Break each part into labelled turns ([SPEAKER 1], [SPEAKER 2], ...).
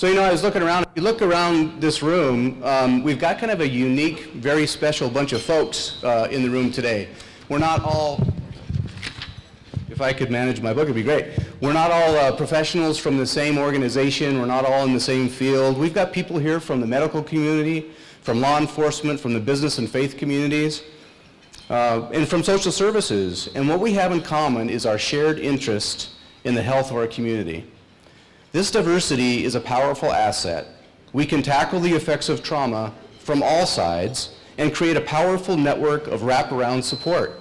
[SPEAKER 1] So, I was looking around. If you look around this room, we've got kind of a unique, very special bunch of folks in the room today. We're not all, if I could manage my book, it'd be great. We're not all professionals from the same organization. We're not all in the same field. We've got people here from the medical community, from law enforcement, from the business and faith communities, and from social services. And what we have in common is our shared interest in the health of our community. This diversity is a powerful asset. We can tackle the effects of trauma from all sides and create a powerful network of wraparound support.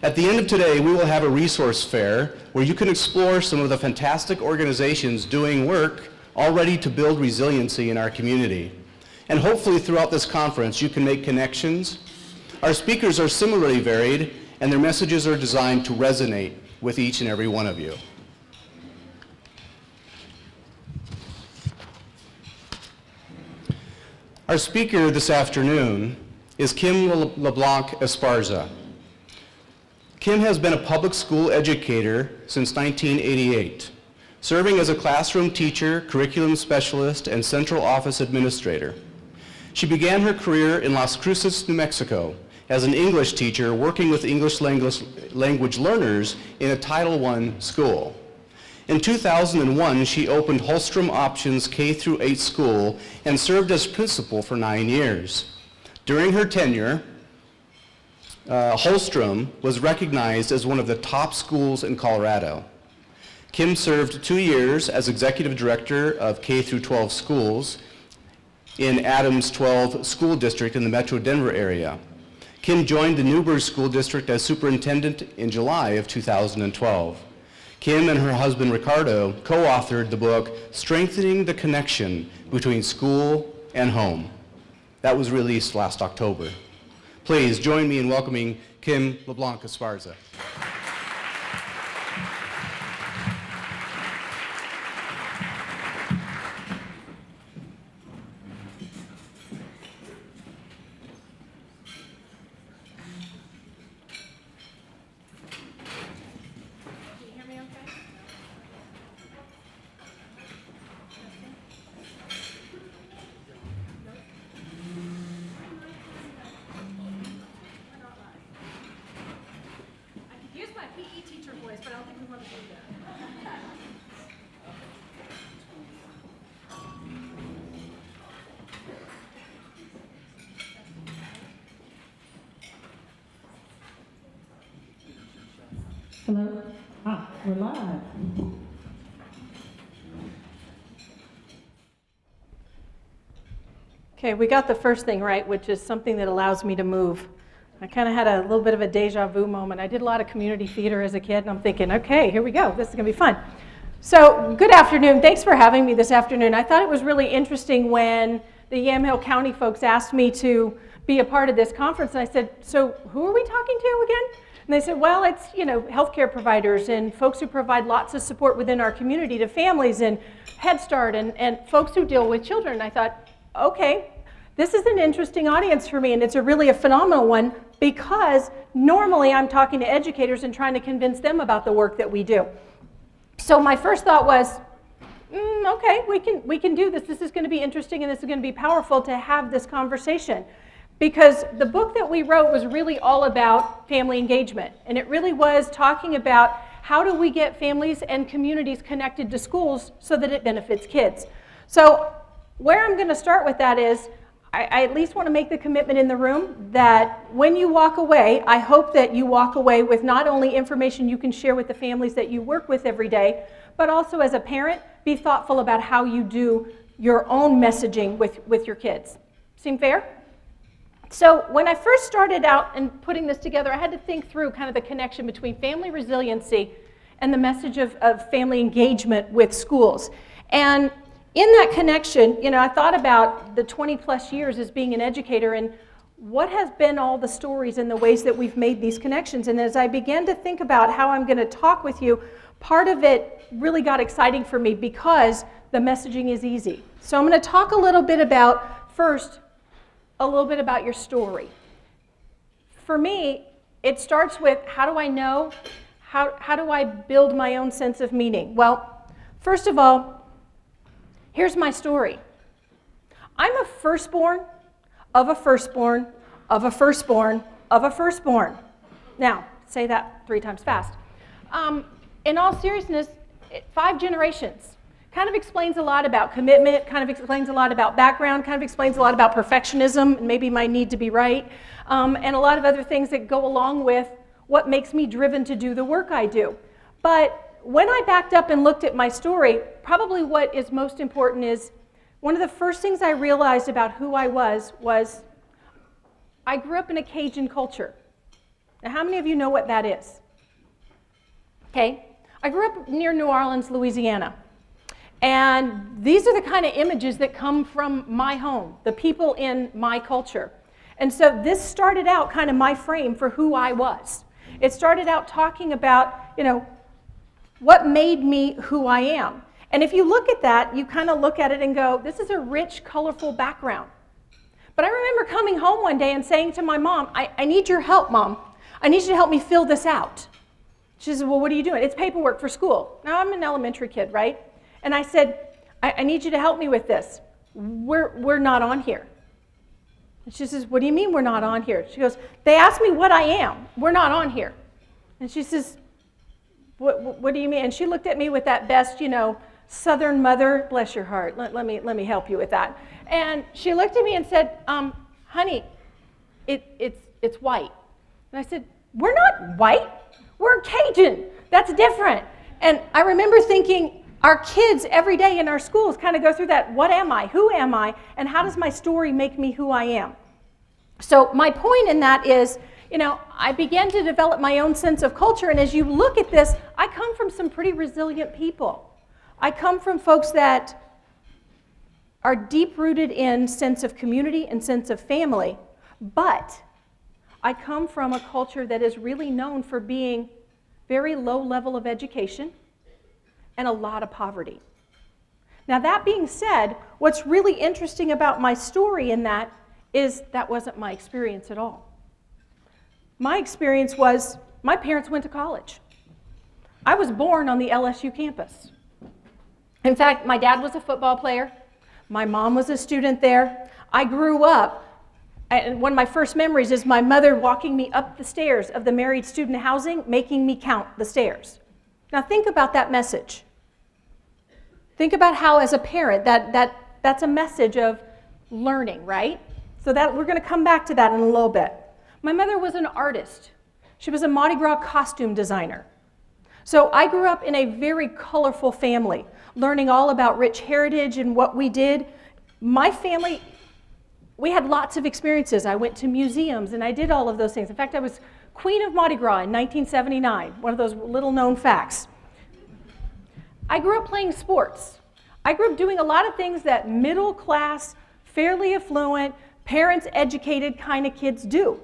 [SPEAKER 1] At the end of today, we will have a resource fair where you can explore some of the fantastic organizations doing work already to build resiliency in our community. And hopefully throughout this conference, you can make connections. Our speakers are similarly varied, and their messages are designed to resonate with each and every one of you. Our speaker this afternoon is Kim LeBlanc Esparza. Kim has been a public school educator since 1988, serving as a classroom teacher, curriculum specialist, and central office administrator. She began her career in Las Cruces, New Mexico, as an English teacher working with English language learners in a Title I school. In 2001, she opened Holstrom Options K-8 school and served as principal for 9 years. During her tenure, Holstrom was recognized as one of the top schools in Colorado. Kim served 2 years as executive director of K-12 schools in Adams 12 School District in the Metro Denver area. Kim joined the Newburgh School District as superintendent in July of 2012. Kim and her husband Ricardo co-authored the book, Strengthening the Connection Between School and Home. That was released last October. Please join me in welcoming Kim LeBlanc Esparza.
[SPEAKER 2] Hello? We're live.
[SPEAKER 3] Okay, we got the first thing right, which is something that allows me to move. I kind of had a little bit of a deja vu moment. I did a lot of community theater as a kid, and I'm thinking, okay, here we go. This is going to be fun. So, good afternoon. Thanks for having me this afternoon. I thought it was really interesting when the Yamhill County folks asked me to be a part of this conference, and I said, so who are we talking to again? And they said, well, it's, healthcare providers and folks who provide lots of support within our community to families and Head Start and folks who deal with children. And I thought, okay, this is an interesting audience for me, and it's really a phenomenal one because normally I'm talking to educators and trying to convince them about the work that we do. So my first thought was, okay, we can do this. This is going to be interesting, and this is going to be powerful to have this conversation. Because the book that we wrote was really all about family engagement. And it really was talking about how do we get families and communities connected to schools so that it benefits kids. So where I'm going to start with that is, I at least want to make the commitment in the room that when you walk away, I hope that you walk away with not only information you can share with the families that you work with every day, but also as a parent, be thoughtful about how you do your own messaging with your kids. Seem fair? So when I first started out and putting this together, I had to think through kind of the connection between family resiliency and the message of family engagement with schools. And in that connection, I thought about the 20 plus years as being an educator and what has been all the stories and the ways that we've made these connections. And as I began to think about how I'm going to talk with you, part of it really got exciting for me because the messaging is easy. So I'm going to talk a little bit about, first, a little bit about your story. For me, it starts with how do I know? How do I build my own sense of meaning? Well, first of all, Here's my story. I'm a firstborn of a firstborn of a firstborn of a firstborn. Now, say that 3 times fast. In all seriousness, 5 generations. Kind of explains a lot about commitment, kind of explains a lot about background, kind of explains a lot about perfectionism, and maybe my need to be right, and a lot of other things that go along with what makes me driven to do the work I do. But when I backed up and looked at my story, probably what is most important is one of the first things I realized about who I was I grew up in a Cajun culture. Now, how many of you know what that is? Okay, I grew up near New Orleans, Louisiana. And these are the kind of images that come from my home, the people in my culture. And so this started out kind of my frame for who I was. It started out talking about, what made me who I am. And if you look at that, you kind of look at it and go, this is a rich, colorful background. But I remember coming home one day and saying to my mom, I need your help, Mom. I need you to help me fill this out. She says, well, what are you doing? It's paperwork for school. Now, I'm an elementary kid, right? And I said, I need you to help me with this. We're not on here. And she says, what do you mean we're not on here? She goes, they asked me what I am. We're not on here. And she says, what do you mean? And she looked at me with that best, Southern mother, bless your heart, let me help you with that. And she looked at me and said, honey, it's white. And I said, we're not white, we're Cajun, that's different. And I remember thinking, our kids every day in our schools kind of go through that, what am I, who am I, and how does my story make me who I am? So my point in that is, I began to develop my own sense of culture, and as you look at this, I come from some pretty resilient people. I come from folks that are deep-rooted in sense of community and sense of family, but I come from a culture that is really known for being very low level of education and a lot of poverty. Now, that being said, what's really interesting about my story in that is that wasn't my experience at all. My experience was my parents went to college. I was born on the LSU campus. In fact, my dad was a football player. My mom was a student there. I grew up, and one of my first memories is my mother walking me up the stairs of the married student housing, making me count the stairs. Now think about that message. Think about how, as a parent, that's a message of learning, right? So that we're going to come back to that in a little bit. My mother was an artist. She was a Mardi Gras costume designer. So I grew up in a very colorful family, learning all about rich heritage and what we did. My family, we had lots of experiences. I went to museums and I did all of those things. In fact, I was Queen of Mardi Gras in 1979, one of those little known facts. I grew up playing sports. I grew up doing a lot of things that middle class, fairly affluent, parents educated kind of kids do.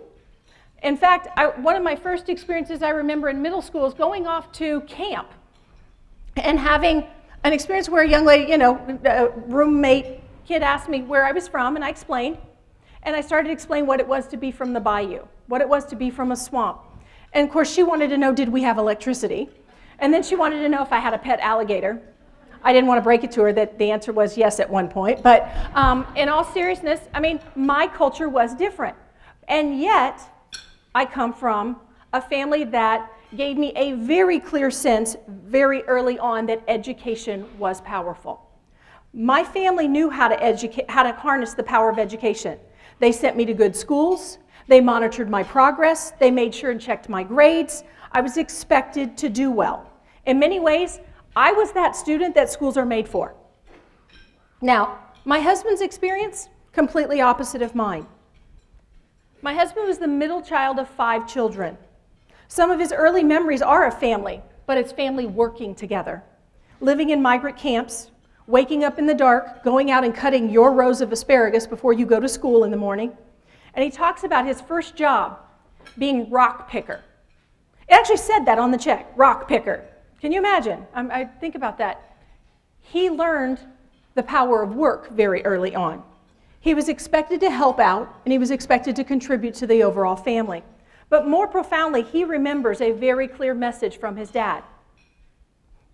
[SPEAKER 3] In fact, one of my first experiences I remember in middle school is going off to camp and having an experience where a young lady, a roommate kid asked me where I was from, and I explained. And I started to explain what it was to be from the bayou, what it was to be from a swamp. And of course, she wanted to know, did we have electricity? And then she wanted to know if I had a pet alligator. I didn't want to break it to her that the answer was yes at one point. But in all seriousness, my culture was different. And yet, I come from a family that gave me a very clear sense very early on that education was powerful. My family knew how to harness the power of education. They sent me to good schools. They monitored my progress. They made sure and checked my grades. I was expected to do well. In many ways, I was that student that schools are made for. Now, my husband's experience, completely opposite of mine. My husband was the middle child of 5 children. Some of his early memories are of family, but it's family working together. Living in migrant camps, waking up in the dark, going out and cutting your rows of asparagus before you go to school in the morning. And he talks about his first job being rock picker. It actually said that on the check, rock picker. Can you imagine? I think about that. He learned the power of work very early on. He was expected to help out, and he was expected to contribute to the overall family. But more profoundly, he remembers a very clear message from his dad.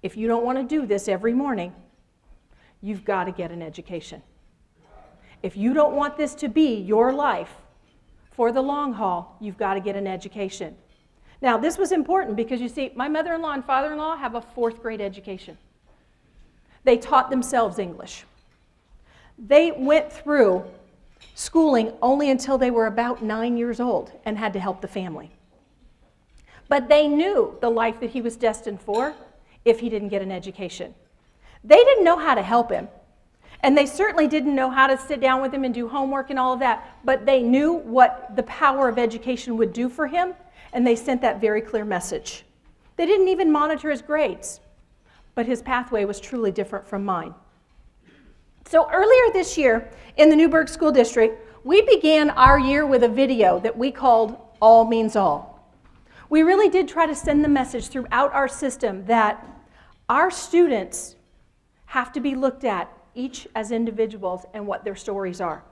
[SPEAKER 3] If you don't want to do this every morning, you've got to get an education. If you don't want this to be your life for the long haul, you've got to get an education. Now, this was important because you see, my mother-in-law and father-in-law have a 4th grade education. They taught themselves English. They went through schooling only until they were about 9 years old and had to help the family. But they knew the life that he was destined for if he didn't get an education. They didn't know how to help him. And they certainly didn't know how to sit down with him and do homework and all of that. But they knew what the power of education would do for him, and they sent that very clear message. They didn't even monitor his grades, but his pathway was truly different from mine. So earlier this year in the Newburgh School District, we began our year with a video that we called All Means All. We really did try to send the message throughout our system that our students have to be looked at each as individuals and what their stories are.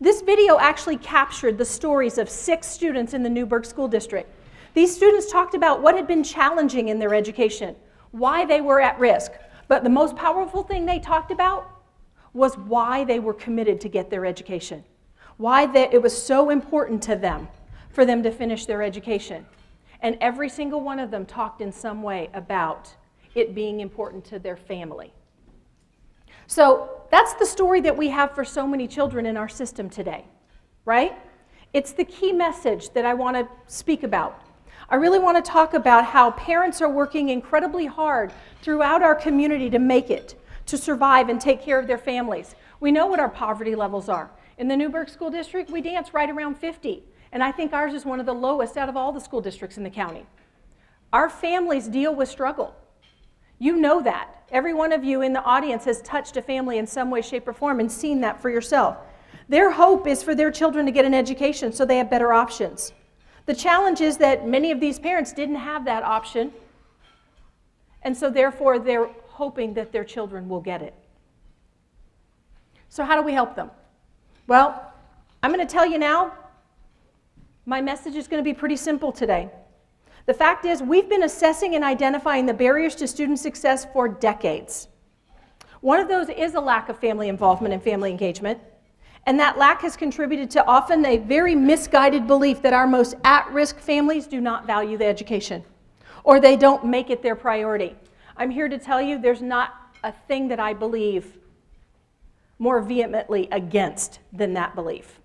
[SPEAKER 3] This video actually captured the stories of 6 students in the Newburgh School District. These students talked about what had been challenging in their education, why they were at risk, but the most powerful thing they talked about was why they were committed to get their education, why it was so important to them for them to finish their education. And every single one of them talked in some way about it being important to their family. So that's the story that we have for so many children in our system today, right? It's the key message that I want to speak about. I really want to talk about how parents are working incredibly hard throughout our community to make it, to survive and take care of their families. We know what our poverty levels are. In the Newburgh School District, we dance right around 50, and I think ours is one of the lowest out of all the school districts in the county. Our families deal with struggle. You know that. Every one of you in the audience has touched a family in some way, shape, or form and seen that for yourself. Their hope is for their children to get an education so they have better options. The challenge is that many of these parents didn't have that option, and so therefore they're hoping that their children will get it. So how do we help them? Well, I'm going to tell you now, my message is going to be pretty simple today. The fact is, we've been assessing and identifying the barriers to student success for decades. One of those is a lack of family involvement and family engagement, and that lack has contributed to often a very misguided belief that our most at-risk families do not value the education, or they don't make it their priority. I'm here to tell you there's not a thing that I believe more vehemently against than that belief.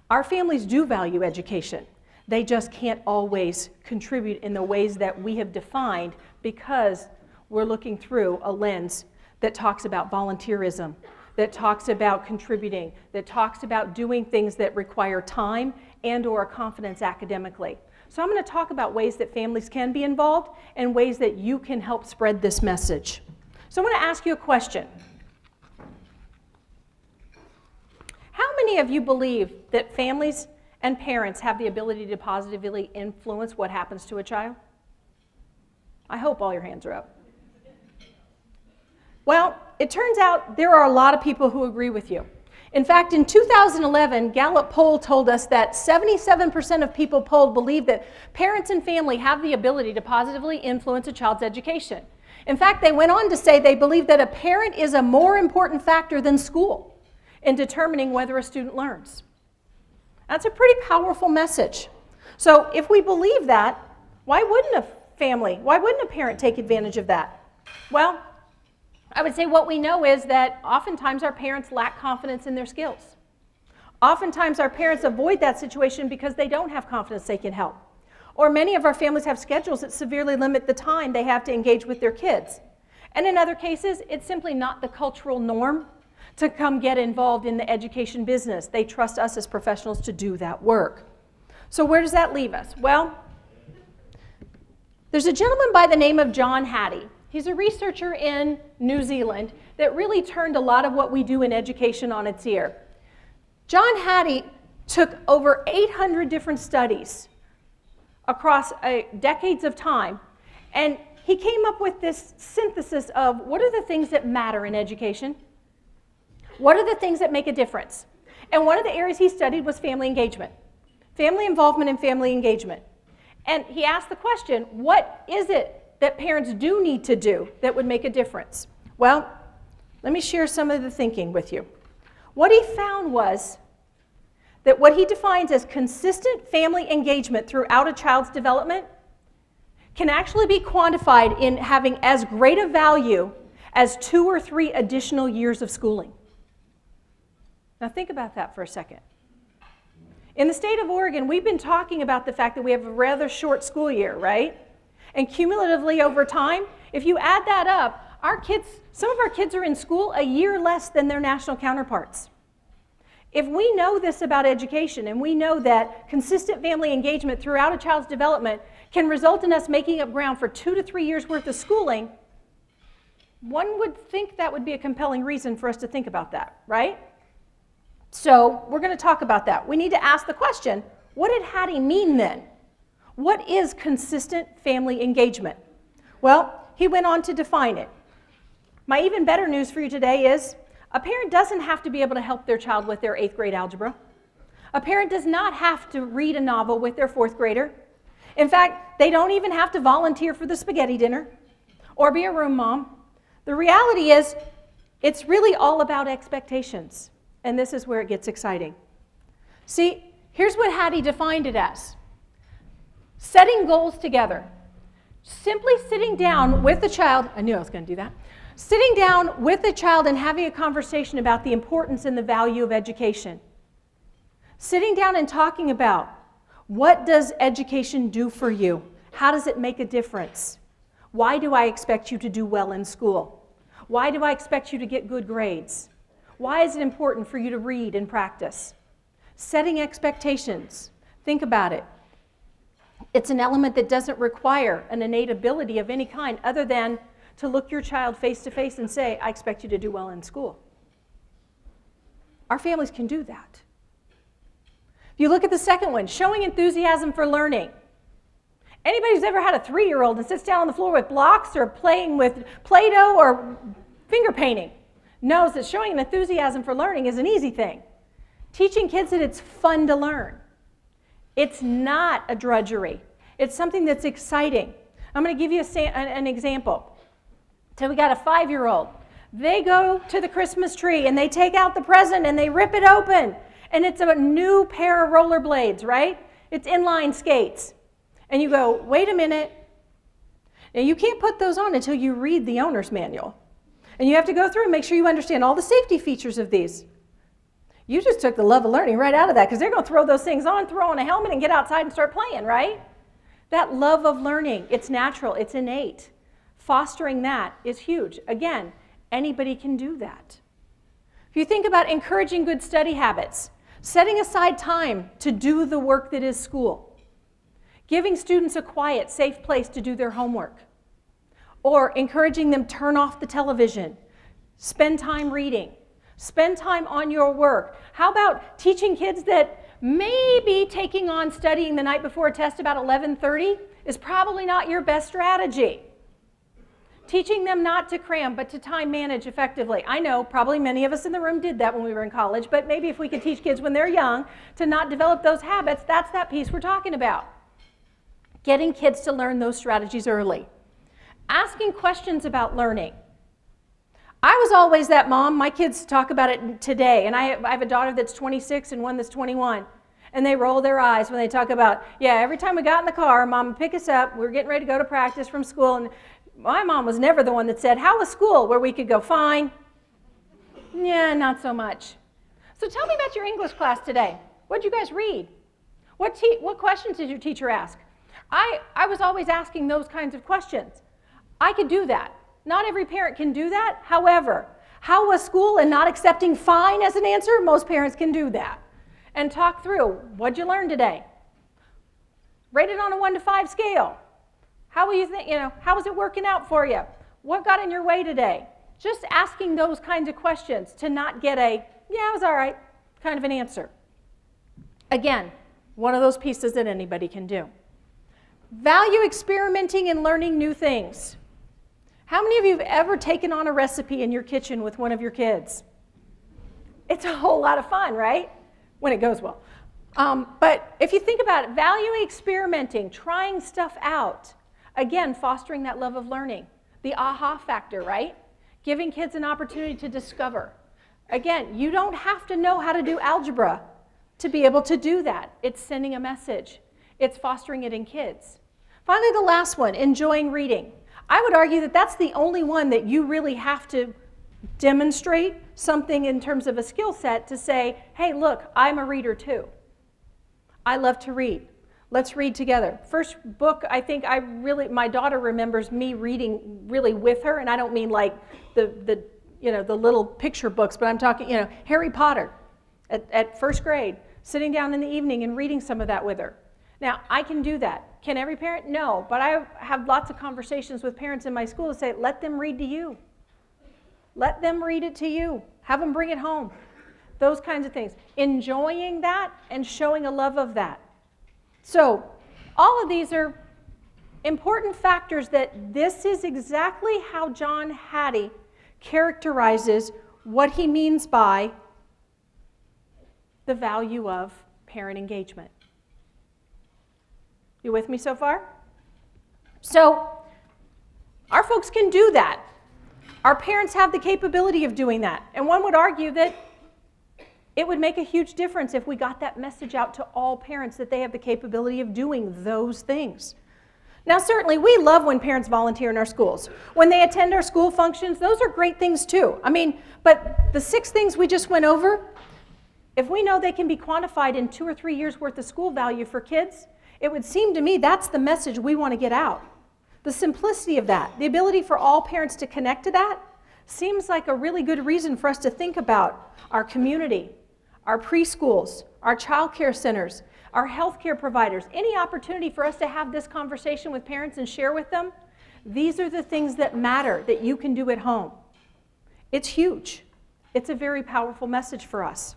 [SPEAKER 3] Our families do value education. They just can't always contribute in the ways that we have defined because we're looking through a lens that talks about volunteerism, that talks about contributing, that talks about doing things that require time and or confidence academically. So I'm going to talk about ways that families can be involved and ways that you can help spread this message. So I'm going to ask you a question. How many of you believe that families and parents have the ability to positively influence what happens to a child? I hope all your hands are up. Well, it turns out there are a lot of people who agree with you. In fact, in 2011, Gallup poll told us that 77% of people polled believe that parents and family have the ability to positively influence a child's education. In fact, they went on to say they believe that a parent is a more important factor than school in determining whether a student learns. That's a pretty powerful message. So if we believe that, why wouldn't a parent take advantage of that? Well, I would say what we know is that oftentimes our parents lack confidence in their skills. Oftentimes our parents avoid that situation because they don't have confidence they can help. Or many of our families have schedules that severely limit the time they have to engage with their kids. And in other cases, it's simply not the cultural norm to come get involved in the education business. They trust us as professionals to do that work. So where does that leave us? Well, there's a gentleman by the name of John Hattie. He's a researcher in New Zealand that really turned a lot of what we do in education on its ear. John Hattie took over 800 different studies across decades of time, and he came up with this synthesis of what are the things that matter in education? What are the things that make a difference? And one of the areas he studied was family engagement, family involvement and family engagement. And he asked the question, what is it that parents do need to do that would make a difference? Well, let me share some of the thinking with you. What he found was that what he defines as consistent family engagement throughout a child's development can actually be quantified in having as great a value as 2 or 3 additional years of schooling. Now think about that for a second. In the state of Oregon, we've been talking about the fact that we have a rather short school year, right? And cumulatively over time, if you add that up, some of our kids are in school a year less than their national counterparts. If we know this about education, and we know that consistent family engagement throughout a child's development can result in us making up ground for 2 to 3 years worth of schooling, one would think that would be a compelling reason for us to think about that, right? So we're going to talk about that. We need to ask the question, what did Hattie mean then? What is consistent family engagement? Well, he went on to define it. My even better news for you today is a parent doesn't have to be able to help their child with their 8th grade algebra. A parent does not have to read a novel with their 4th grader. In fact, they don't even have to volunteer for the spaghetti dinner or be a room mom. The reality is, it's really all about expectations. And this is where it gets exciting. See, here's what Hattie defined it as. Setting goals together. Simply sitting down with the child, I knew I was going to do that. Sitting down with the child and having a conversation about the importance and the value of education. Sitting down and talking about, what does education do for you? How does it make a difference? Why do I expect you to do well in school? Why do I expect you to get good grades? Why is it important for you to read and practice? Setting expectations. Think about it. It's an element that doesn't require an innate ability of any kind other than to look your child face to face and say, I expect you to do well in school. Our families can do that. If you look at the second one, showing enthusiasm for learning. Anybody who's ever had a 3-year-old and sits down on the floor with blocks or playing with Play-Doh or finger painting knows that showing an enthusiasm for learning is an easy thing. Teaching kids that it's fun to learn. It's not a drudgery. It's something that's exciting. I'm going to give you an example. So we got a 5-year-old. They go to the Christmas tree and they take out the present and they rip it open. And it's a new pair of rollerblades, right? It's inline skates. And you go, wait a minute. Now you can't put those on until you read the owner's manual. And you have to go through and make sure you understand all the safety features of these. You just took the love of learning right out of that because they're going to throw those things on, throw on a helmet, and get outside and start playing, right? That love of learning, it's natural, it's innate. Fostering that is huge. Again, anybody can do that. If you think about encouraging good study habits, setting aside time to do the work that is school, giving students a quiet, safe place to do their homework, or encouraging them turn off the television, spend time reading, spend time on your work. How about teaching kids that maybe taking on studying the night before a test about 11:30 is probably not your best strategy? Teaching them not to cram, but to time manage effectively. I know probably many of us in the room did that when we were in college, but maybe if we could teach kids when they're young to not develop those habits, that's that piece we're talking about. Getting kids to learn those strategies early. Asking questions about learning. I was always that mom. My kids talk about it today, and I have a daughter that's 26 and one that's 21. And they roll their eyes when they talk about, yeah, every time we got in the car, Mom would pick us up, we were getting ready to go to practice from school, and my mom was never the one that said, how was school? Where we could go, fine. Yeah, not so much. So tell me about your English class today. What did you guys read? What questions did your teacher ask? I was always asking those kinds of questions. I could do that. Not every parent can do that. However, how was school and not accepting fine as an answer? Most parents can do that. And talk through, what'd you learn today? Rate it on a 1 to 5 scale. How was it working out for you? What got in your way today? Just asking those kinds of questions to not get a, yeah, it was all right, kind of an answer. Again, one of those pieces that anybody can do. Value experimenting and learning new things. How many of you have ever taken on a recipe in your kitchen with one of your kids? It's a whole lot of fun, right? When it goes well. But if you think about it, value experimenting, trying stuff out. Again, fostering that love of learning. The aha factor, right? giving kids an opportunity to discover. Again, you don't have to know how to do algebra to be able to do that. It's sending a message. It's fostering it in kids. Finally, the last one, enjoying reading. I would argue that that's the only one that you really have to demonstrate something in terms of a skill set to say, hey, look, I'm a reader too. I love to read. Let's read together. First book, I think my daughter remembers me reading really with her, and I don't mean like the little picture books, but I'm talking, Harry Potter at first grade, sitting down in the evening and reading some of that with her. Now, I can do that. Can every parent? No, but I have lots of conversations with parents in my school to say, let them read to you. Let them read it to you. Have them bring it home. Those kinds of things. Enjoying that and showing a love of that. So, all of these are important factors that this is exactly how John Hattie characterizes what he means by the value of parent engagement. You with me so far? So, our folks can do that. Our parents have the capability of doing that. And one would argue that it would make a huge difference if we got that message out to all parents that they have the capability of doing those things. Now, certainly, we love when parents volunteer in our schools. When they attend our school functions, those are great things too. But the 6 things we just went over, if we know they can be quantified in 2 or 3 years worth of school value for kids, it would seem to me that's the message we want to get out. The simplicity of that, the ability for all parents to connect to that, seems like a really good reason for us to think about our community, our preschools, our child care centers, our healthcare providers, any opportunity for us to have this conversation with parents and share with them. These are the things that matter that you can do at home. It's huge. It's a very powerful message for us.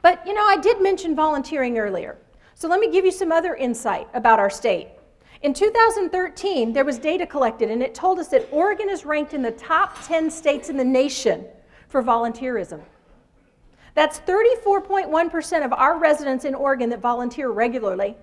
[SPEAKER 3] But, I did mention volunteering earlier. So let me give you some other insight about our state. In 2013, there was data collected, and it told us that Oregon is ranked in the top 10 states in the nation for volunteerism. That's 34.1% of our residents in Oregon that volunteer regularly,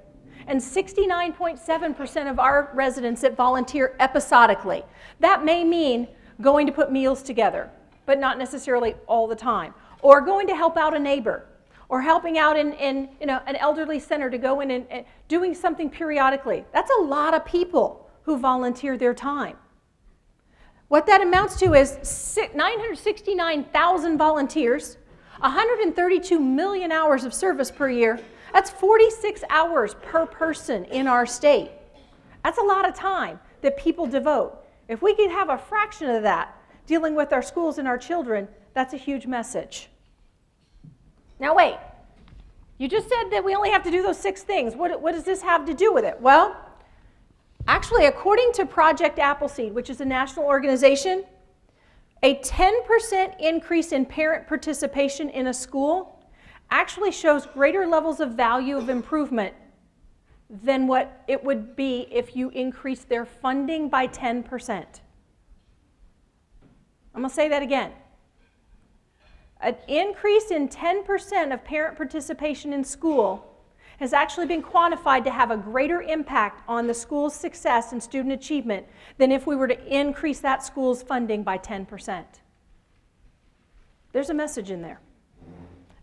[SPEAKER 3] and 69.7% of our residents that volunteer episodically. That may mean going to put meals together, but not necessarily all the time, or going to help out a neighbor, or helping out in an elderly center to go in and doing something periodically. That's a lot of people who volunteer their time. What that amounts to is 969,000 volunteers, 132 million hours of service per year. That's 46 hours per person in our state. That's a lot of time that people devote. If we could have a fraction of that dealing with our schools and our children, that's a huge message. Now wait, you just said that we only have to do those 6 things. What does this have to do with it? Well, actually, according to Project Appleseed, which is a national organization, a 10% increase in parent participation in a school actually shows greater levels of value of improvement than what it would be if you increase their funding by 10%. I'm going to say that again. An increase in 10% of parent participation in school has actually been quantified to have a greater impact on the school's success and student achievement than if we were to increase that school's funding by 10%. There's a message in there,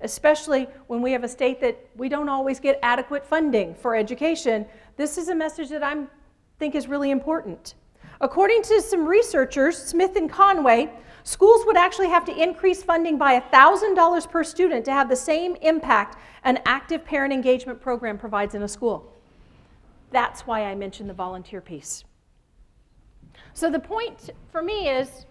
[SPEAKER 3] especially when we have a state that we don't always get adequate funding for education. This is a message that I think is really important. According to some researchers, Smith and Conway, schools would actually have to increase funding by $1,000 per student to have the same impact an active parent engagement program provides in a school. That's why I mentioned the volunteer piece. So the point for me is,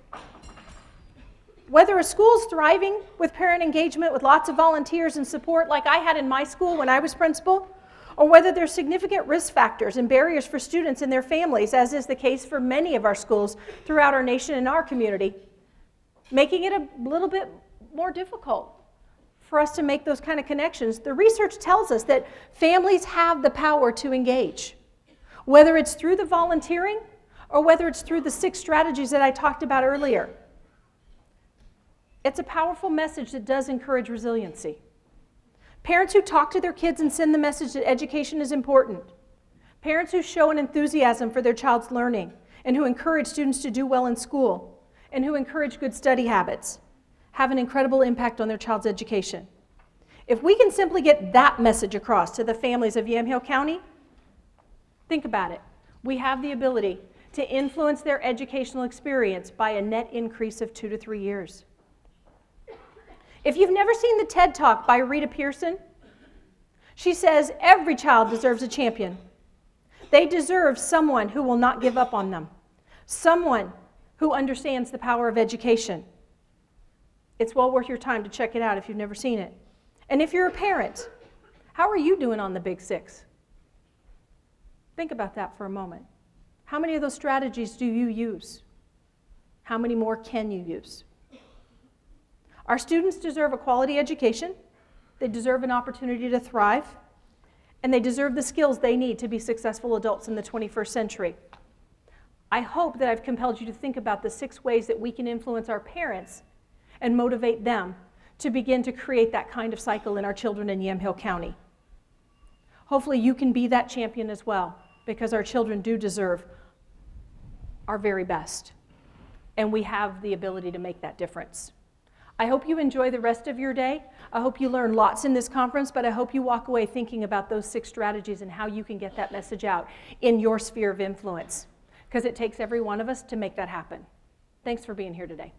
[SPEAKER 3] whether a school's thriving with parent engagement with lots of volunteers and support like I had in my school when I was principal, or whether there's significant risk factors and barriers for students and their families, as is the case for many of our schools throughout our nation and our community, making it a little bit more difficult for us to make those kind of connections. The research tells us that families have the power to engage, whether it's through the volunteering or whether it's through the 6 strategies that I talked about earlier. It's a powerful message that does encourage resiliency. Parents who talk to their kids and send the message that education is important. Parents who show an enthusiasm for their child's learning and who encourage students to do well in school. and who encourage good study habits have an incredible impact on their child's education. If we can simply get that message across to the families of Yamhill County, think about it. We have the ability to influence their educational experience by a net increase of 2 to 3 years. If you've never seen the TED Talk by Rita Pearson, she says every child deserves a champion. They deserve someone who will not give up on them, someone who understands the power of education. It's well worth your time to check it out if you've never seen it. And if you're a parent, how are you doing on the Big Six? Think about that for a moment. How many of those strategies do you use? How many more can you use? Our students deserve a quality education, they deserve an opportunity to thrive, and they deserve the skills they need to be successful adults in the 21st century. I hope that I've compelled you to think about the 6 ways that we can influence our parents and motivate them to begin to create that kind of cycle in our children in Yamhill County. Hopefully you can be that champion as well, because our children do deserve our very best, and we have the ability to make that difference. I hope you enjoy the rest of your day. I hope you learn lots in this conference, but I hope you walk away thinking about those 6 strategies and how you can get that message out in your sphere of influence, because it takes every one of us to make that happen. Thanks for being here today.